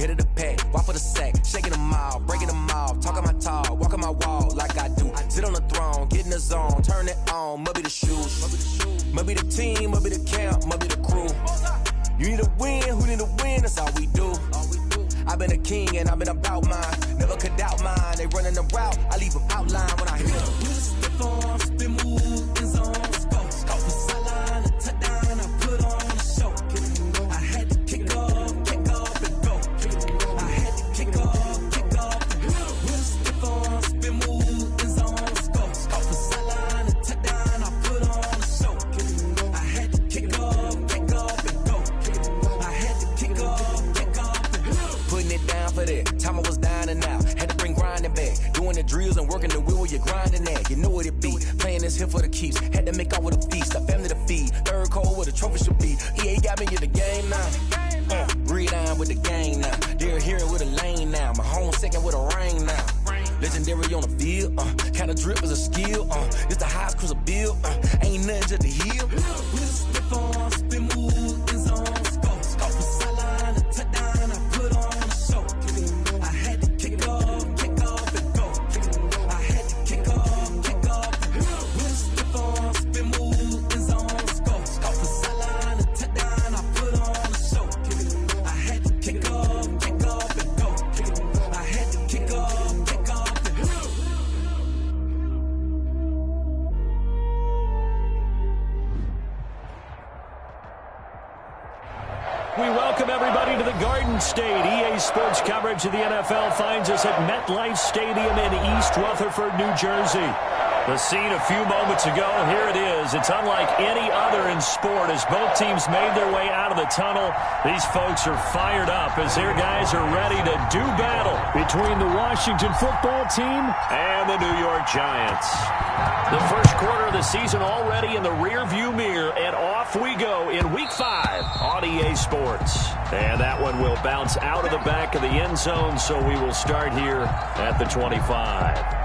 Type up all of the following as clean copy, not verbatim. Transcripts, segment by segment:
head of the pack, walk for the sack, shaking them all, breaking them off, talking my talk, walking my wall like I do. Sit on the throne, get in the zone, turn it on, must be the shoes, must be the team, must be the camp, must be the crew. You need a win, who need a win, that's all we do. I've been a king and I've been about mine, never could doubt mine. They running the route, I leave them outline when I hit them. Stiff on, spin move, in zone, scope for sideline, a touchdown, I put on the show. I had to kick off and go. I had to kick off and go. Stiff on, spin move, in zone, scope for sideline, a touchdown, I put on the show. I had to kick off and go. I had to kick off and go. Putting it down for that. Time I was down and out. Had to bring grinding back. Doing the drills and working the wheel where you're grinding at. You know what it be. Playing this here for the keeps. Had to make out with a feast. A family to feed. Third cold where the trophy should be. EA got me in the game now. Read on with the gang now. They're hearing with a lane now. My home second with a rain now. Legendary on the field. Kind of drip is a skill. It's the highest cruiser bill. Ain't nothing just to heal. Spin on, spin move, in zone, scope for sideline, a touchdown, I put on the show. I had to kick off and go. I had to kick off and go. Spin on, spin move, in zone, scope for sideline, a touchdown, I put on the show. I had to kick off and go. I had to kick off and go. We welcome everybody to the Garden State. EA Sports coverage of the NFL finds us at MetLife Stadium in East Rutherford, New Jersey. The scene a few moments ago, here it is. It's unlike any other in sport as both teams made their way out of the tunnel. These folks are fired up as their guys are ready to do battle between the Washington football team and the New York Giants. The first quarter of the season already in the rearview mirror, and off we go in Week 5 on EA Sports. And that one will bounce out of the back of the end zone, so we will start here at the 25.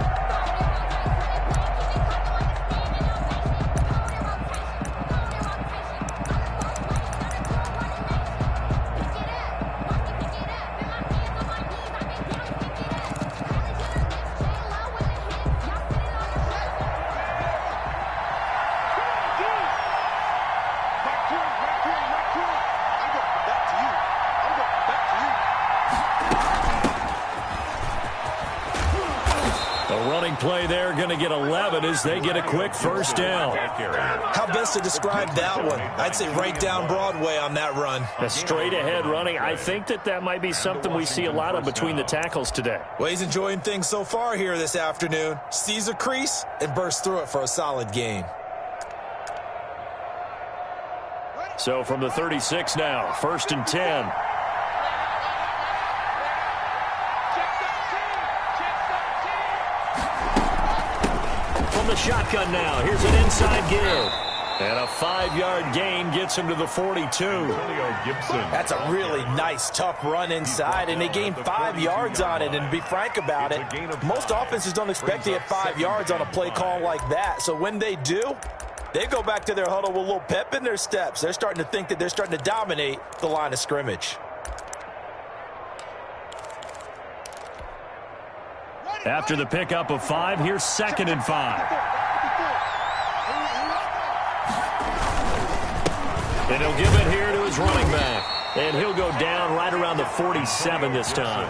Play there, going to get 11 as they get a quick first down. How best to describe that one? I'd say right down Broadway on that run. A straight ahead running. I think that might be something we see a lot of between the tackles today. Well, he's enjoying things so far here this afternoon. Sees a crease and bursts through it for a solid gain. So from the 36 now, 1st and 10. The shotgun now. Here's an inside give. And a 5-yard gain gets him to the 42. That's a really nice, tough run inside, and they gained 5 yards on it. And to be frank about it, most offenses don't expect to get 5 yards on a play call like that. So when they do, they go back to their huddle with a little pep in their steps. They're starting to think that they're starting to dominate the line of scrimmage. After the pickup of 5, here's 2nd and 5. And he'll give it here to his running back. And he'll go down right around the 47 this time.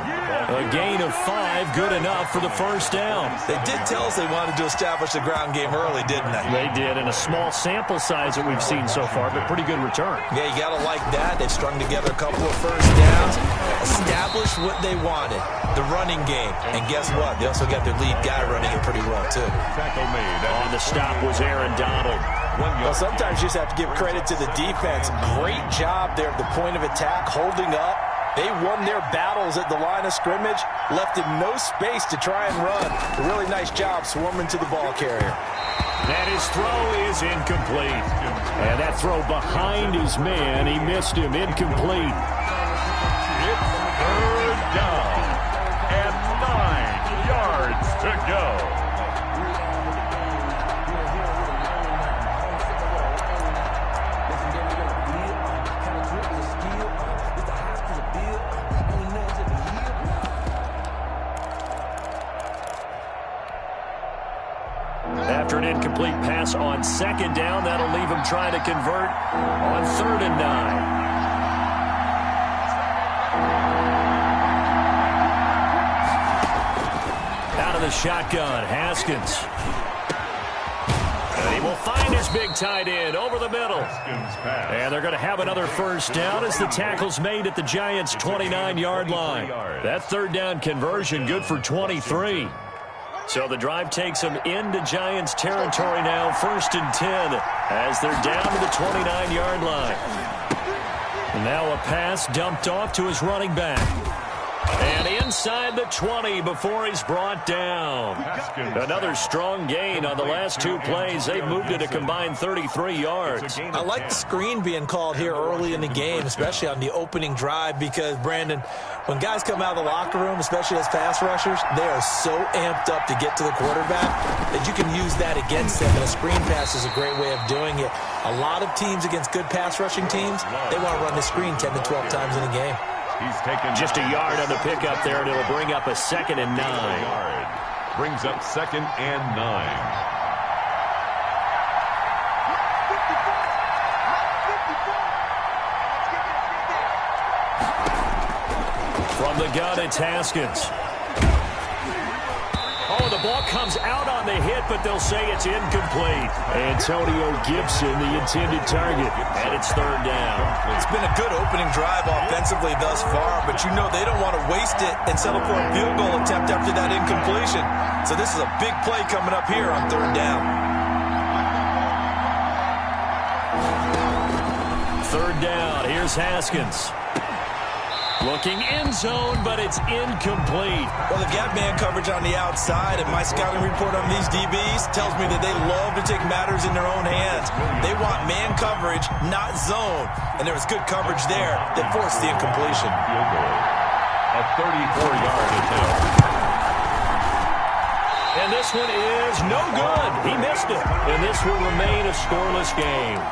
A gain of 5, good enough for the first down. They did tell us they wanted to establish the ground game early, didn't they? They did, and a small sample size that we've seen so far, but pretty good return. Yeah, you got to like that. They've strung together a couple of first downs, established what they wanted, the running game. And guess what? They also got their lead guy running it pretty well, too. On the stop was Aaron Donald. Well, sometimes you just have to give credit to the defense. Great job there at the point of attack, holding up. They won their battles at the line of scrimmage, left him no space to try and run. A really nice job swarming to the ball carrier. And his throw is incomplete. And that throw behind his man, he missed him, incomplete. It's 3rd down and 9 yards to go. After an incomplete pass on second down, that'll leave him trying to convert on 3rd and 9. Out of the shotgun, Haskins. And he will find his big tight end over the middle. And they're going to have another first down as the tackle's made at the Giants' 29-yard line. That 3rd down conversion good for 23. So the drive takes them into Giants territory now, 1st and 10, as they're down to the 29-yard line. And now a pass dumped off to his running back. And inside the 20 before he's brought down. Another strong gain on the last 2 plays. They've moved it a combined 33 yards. I like the screen being called here early in the game, especially on the opening drive, because, Brandon, when guys come out of the locker room, especially as pass rushers, they are so amped up to get to the quarterback that you can use that against them, and a screen pass is a great way of doing it. A lot of teams against good pass rushing teams, they want to run the screen 10 to 12 times in a game. He's taken just a yard on the pickup there, and it'll bring up a 2nd and 9. Brings up 2nd and 9. From the gun, it's Haskins. Oh, the ball comes out on the hit, but they'll say it's incomplete. Antonio Gibson, the intended target, and it's 3rd down. It's been a good opening drive offensively thus far, but you know they don't want to waste it and settle for a field goal attempt after that incompletion. So this is a big play coming up here on 3rd down. 3rd down, here's Haskins. Looking end zone, but it's incomplete. Well, they've got man coverage on the outside, and my scouting report on these DBs tells me that they love to take matters in their own hands. They want man coverage, not zone. And there was good coverage there that forced the incompletion. A 34-yard attempt. And this one is no good. He missed it. And this will remain a scoreless game.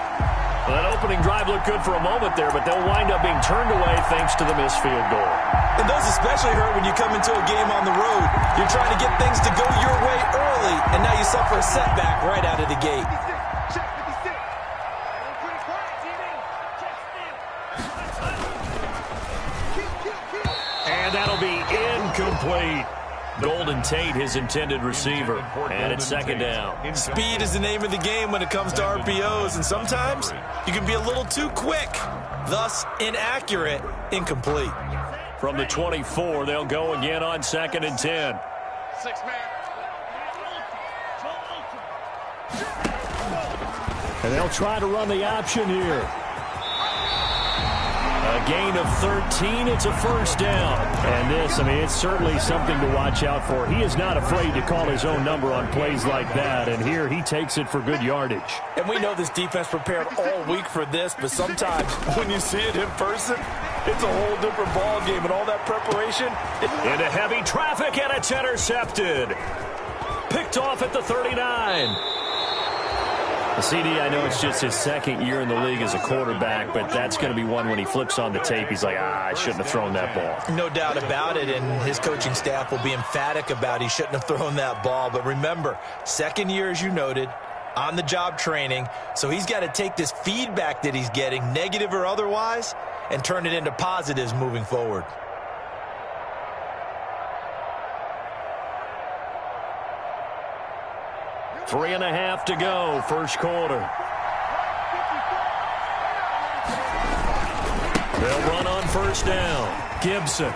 Well, that opening drive looked good for a moment there, but they'll wind up being turned away thanks to the missed field goal. And those especially hurt when you come into a game on the road. You're trying to get things to go your way early, and now you suffer a setback right out of the gate. And that'll be incomplete. Golden Tate, his intended receiver, and it's 2nd down. Speed is the name of the game when it comes to RPOs, and sometimes you can be a little too quick, thus inaccurate, incomplete. From the 24, they'll go again on 2nd and 10. 6-man. And they'll try to run the option here. A gain of 13. It's a 1st down. And this, it's certainly something to watch out for. He is not afraid to call his own number on plays like that. And here he takes it for good yardage. And we know this defense prepared all week for this, but sometimes when you see it in person, it's a whole different ball game. And all that preparation. Into heavy traffic, and it's intercepted. Picked off at the 39. CD, I know it's just his 2nd year in the league as a quarterback, but that's going to be one when he flips on the tape. He's like, I shouldn't have thrown that ball. No doubt about it, and his coaching staff will be emphatic about he shouldn't have thrown that ball. But remember, 2nd year, as you noted, on-the-job training, so he's got to take this feedback that he's getting, negative or otherwise, and turn it into positives moving forward. Three and a half to go, 1st quarter. They'll run on 1st down. Gibson.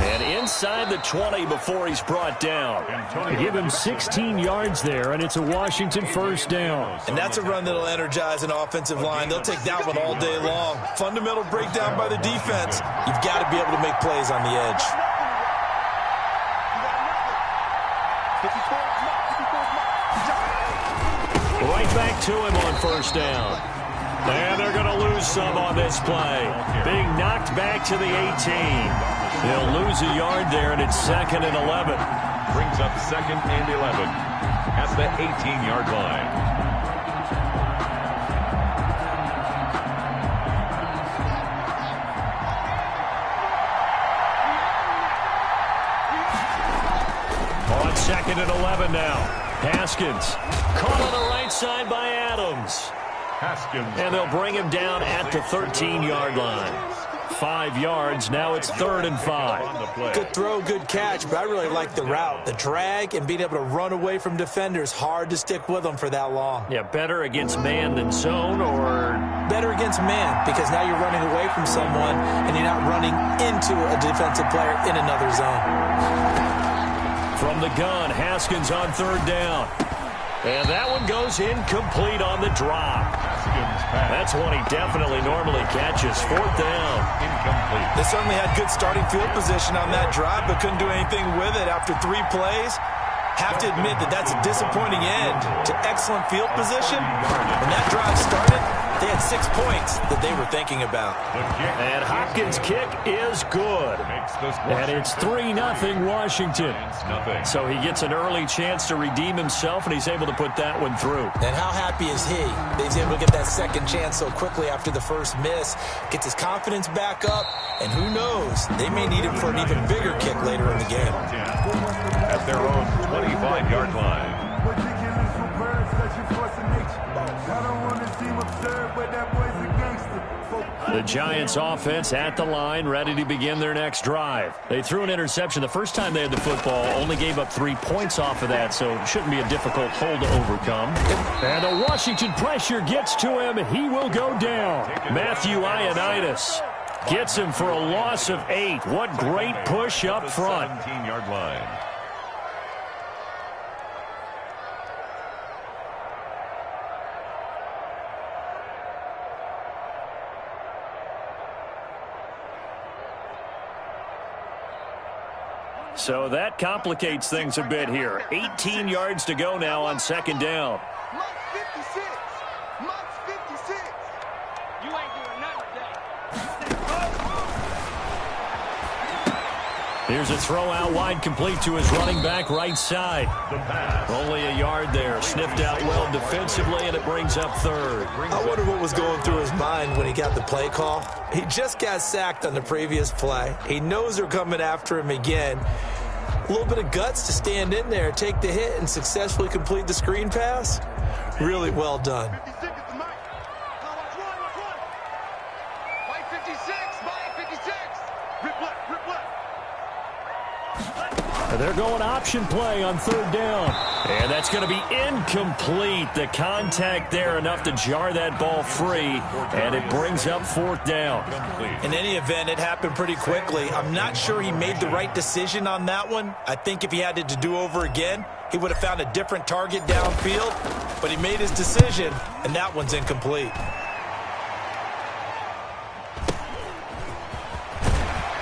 And inside the 20 before he's brought down. They give him 16 yards there, and it's a Washington 1st down. And that's a run that'll energize an offensive line. They'll take that one all day long. Fundamental breakdown by the defense. You've got to be able to make plays on the edge. Right back to him on 1st down. And they're going to lose some on this play. Being knocked back to the 18. They'll lose a yard there, and it's 2nd and 11. Brings up 2nd and 11 at the 18-yard line. 2nd and 11 now. Haskins caught on the right side by Adams. Haskins. And they'll bring him down at the 13-yard line. 5 yards. Now it's 3rd and 5. Good throw, good catch, but I really like the route. The drag and being able to run away from defenders. Hard to stick with them for that long. Yeah, better against man than zone, or? Better against man, because now you're running away from someone and you're not running into a defensive player in another zone. From the gun, Haskins on 3rd down. And that one goes incomplete on the drop. That's one he definitely normally catches. 4th down. Incomplete. They certainly had good starting field position on that drive, but couldn't do anything with it after 3 plays. Have to admit that that's a disappointing end to excellent field position. When that drive started, they had 6 points that they were thinking about. And Hopkins' kick is good. And it's 3-0 Washington. So he gets an early chance to redeem himself, and he's able to put that one through. And how happy is he that he's able to get that second chance so quickly after the first miss? Gets his confidence back up, and who knows, they may need him for an even bigger kick later in the game. At their own 25-yard line. The Giants offense at the line, ready to begin their next drive. They threw an interception the first time they had the football, only gave up 3 points off of that, so it shouldn't be a difficult hole to overcome. And the Washington pressure gets to him. He will go down. Matthew Ioannidis gets him for a loss of 8. What great push up front. 17-yard line. So that complicates things a bit here. 18 yards to go now on 2nd down. You ain't doing nothing today. Here's a throw out wide, complete to his running back right side. Only a yard there. Sniffed out well defensively, and it brings up 3rd. I wonder what was going through his mind when he got the play call. He just got sacked on the previous play. He knows they're coming after him again. A little bit of guts to stand in there, take the hit, and successfully complete the screen pass. Really well done. 56 is Mike. Watch run. Mike 56, Mike 56. Rip left, rip left. They're going option play on 3rd down. And that's going to be incomplete. The contact there enough to jar that ball free. And it brings up 4th down. In any event, it happened pretty quickly. I'm not sure he made the right decision on that one. I think if he had to do over again, he would have found a different target downfield. But he made his decision, and that one's incomplete.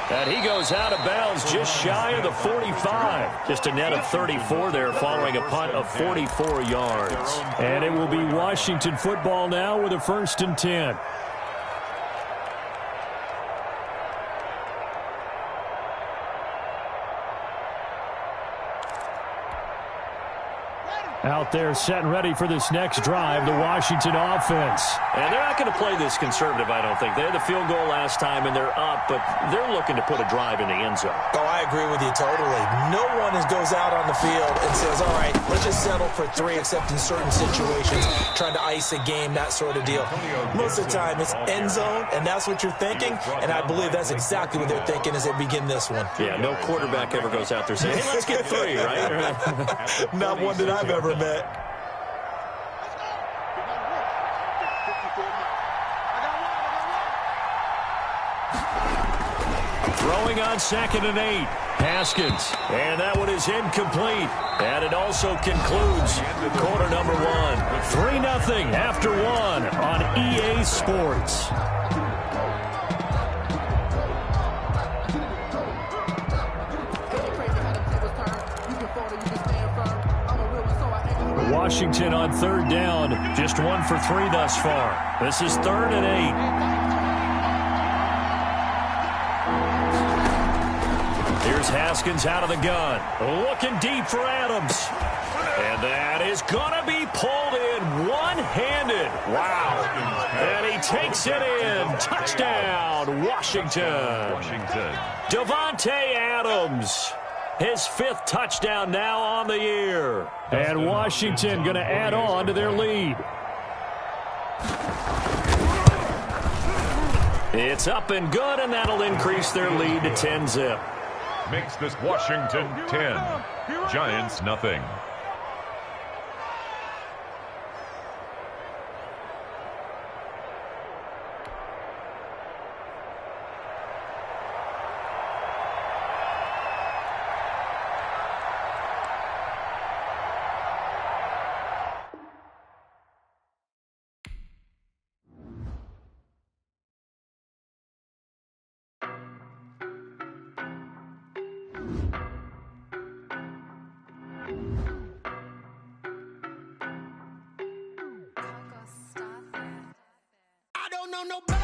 And he goes out of bounds just shy of the 45. Just a net of 34 there following a punt of 44 yards. And it will be Washington football now with a 1st and 10. Out there set and ready for this next drive, the Washington offense. And they're not going to play this conservative, I don't think. They had the field goal last time, and they're up, but they're looking to put a drive in the end zone. Oh, I agree with you totally. No one goes out on the field and says, all right, let's just settle for 3, except in certain situations, trying to ice a game, that sort of deal. Most of the time, it's end zone, and that's what you're thinking, and I believe that's exactly what they're thinking as they begin this one. Yeah, no quarterback ever goes out there saying, hey, let's get 3, right? Not one that I've ever met. Throwing on 2nd and 8. Haskins. And that one is incomplete. And it also concludes quarter number 1. 3-0 after 1 on EA Sports. Washington on 3rd down. Just 1 for 3 thus far. This is 3rd and 8. Here's Haskins out of the gun. Looking deep for Adams. And that is going to be pulled in one-handed. Wow. And he takes it in. Touchdown, Washington. Davante Adams. His 5th touchdown now on the year. And Washington going to add on to their lead. It's up and good, and that'll increase their lead to 10-zip. Makes this Washington 10, Giants nothing. I don't know nobody.